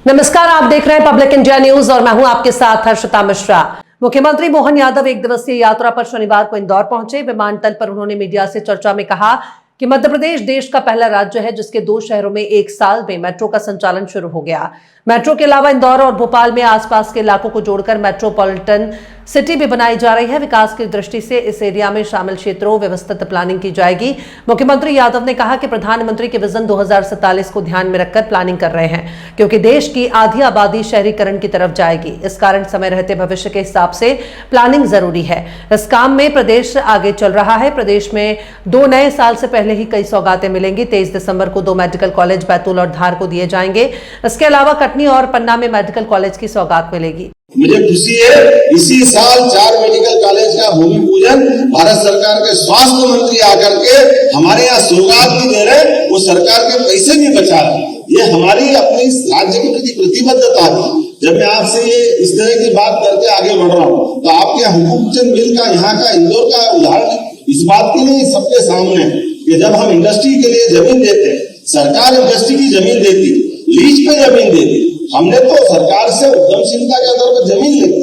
नमस्कार, आप देख रहे हैं पब्लिक इंडिया न्यूज और मैं हूं आपके साथ हर्षिता मिश्रा। मुख्यमंत्री मोहन यादव एक दिवसीय यात्रा पर शनिवार को इंदौर पहुंचे। विमानतल पर उन्होंने मीडिया से चर्चा में कहा कि मध्य प्रदेश देश का पहला राज्य है जिसके 2 शहरों में एक साल में मेट्रो का संचालन शुरू हो गया। मेट्रो के अलावा इंदौर और भोपाल में आसपास के इलाकों को जोड़कर मेट्रोपॉलिटन सिटी भी बनाई जा रही है। विकास की दृष्टि से इस एरिया में शामिल क्षेत्रों व्यवस्थित प्लानिंग की जाएगी। मुख्यमंत्री यादव ने कहा कि प्रधानमंत्री के विजन 2047 को ध्यान में रखकर प्लानिंग कर रहे हैं, क्योंकि देश की आधी आबादी शहरीकरण की तरफ जाएगी। इस कारण समय रहते भविष्य के हिसाब से प्लानिंग जरूरी है। इस काम में प्रदेश आगे चल रहा है। प्रदेश में 2 नए साल से पहले ही कई सौगातें मिलेंगी। 23 दिसंबर को 2 मेडिकल कॉलेज बैतूल और धार को दिए जाएंगे। इसके अलावा कटनी और पन्ना में मेडिकल कॉलेज की सौगात मिलेगी। मुझे खुशी है, इसी साल 4 मेडिकल कॉलेज का भूमि पूजन भारत सरकार के स्वास्थ्य मंत्री आकर के हमारे यहाँ सौगात भी दे रहे, वो सरकार के पैसे भी बचा रहे। ये हमारी अपनी राज्य के प्रति प्रतिबद्धता थी। जब मैं आपसे ये इस तरह की बात करके आगे बढ़ रहा हूँ तो आपके हुकूमचंद मिल का यहाँ का इंदौर का उदाहरण इस बात के लिए सबके सामने है कि जब हम इंडस्ट्री के लिए जमीन देते, सरकार इंडस्ट्री की जमीन देती, लीज पे जमीन देती, हमने तो सरकार से उद्यमशीलता के आधार पर जमीन लेते,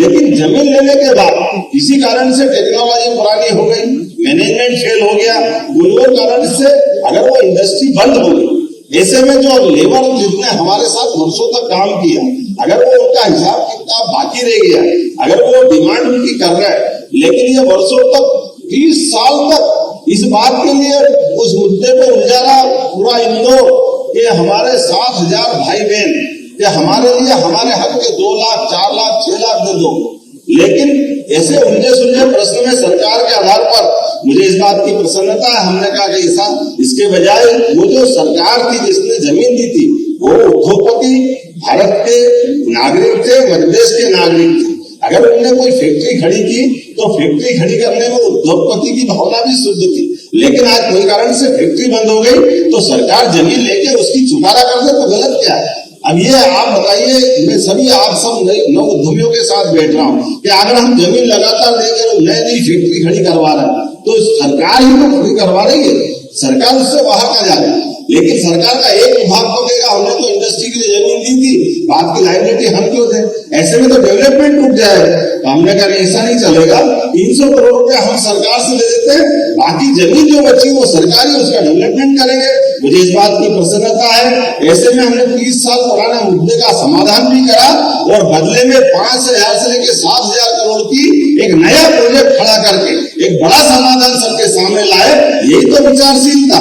लेकिन जमीन लेने के बाद किसी कारण से टेक्नोलॉजी पुरानी हो गई, मैनेजमेंट फेल हो गया, उन कारण से अगर वो इंडस्ट्री बंद हो गई, ऐसे में जो लेबर जितने हमारे साथ वर्षों तक काम किया, अगर वो उनका हिसाब किताब बाकी रह गया, अगर वो डिमांड उनकी कर रहा है, लेकिन ये वर्षों तक 30 साल तक इस बात के लिए उस मुद्दे पे उलझा रहा पूरा इंदौर कि हमारे 7,000 भाई बहन कि हमारे लिए हमारे हक के 2 लाख 4 लाख 6 लाख दे दो। लेकिन ऐसे उलझे सुलझे प्रश्न में सरकार के आधार पर मुझे इस बात की प्रसन्नता है। हमने कहा कि ऐसा इसके बजाय वो जो सरकार थी जिसने जमीन दी थी वो उद्योगपति भारत के नागरिक थे, मध्य प्रदेश के नागरिक थे। अगर उन्होंने कोई फैक्ट्री खड़ी की तो फैक्ट्री खड़ी करने में उद्योगपति की भावना भी शुद्ध थी, लेकिन आज कोई कारण से फैक्ट्री बंद हो गई तो सरकार जमीन लेके उसकी चुकारा कर दे तो गलत क्या है? अब ये आप बताइए, मैं सभी आप सब नौ उद्यमियों के साथ बैठ रहा हूँ कि अगर हम जमीन लगातार लेकर नई फैक्ट्री खड़ी करवा रहे हैं तो सरकार ही तो खड़ी करवा रही है, सरकार उससे बाहर का जा रही है। लेकिन सरकार का एक विभाग तो कहेगा हमने तो इंडस्ट्री के लिए जमीन दी थी, बात की लायबिलिटी हम क्यों थे? ऐसे में तो डेवलपमेंट रुक जाएगा। तो हमने कहा ऐसा नहीं चलेगा, 300 करोड़ रुपया हम सरकार से ले देते हैं, बाकी जमीन जो बची वो सरकार ही उसका डेवलपमेंट करेंगे। मुझे इस बात की प्रसन्नता है। ऐसे में हमने 30 साल पुराने मुद्दे का समाधान भी करा और बदले में 5,000 से लेकर 7,000 करोड़ की एक नया प्रोजेक्ट खड़ा करके एक बड़ा समाधान सबके सामने लाए। यही तो विचारशीलता।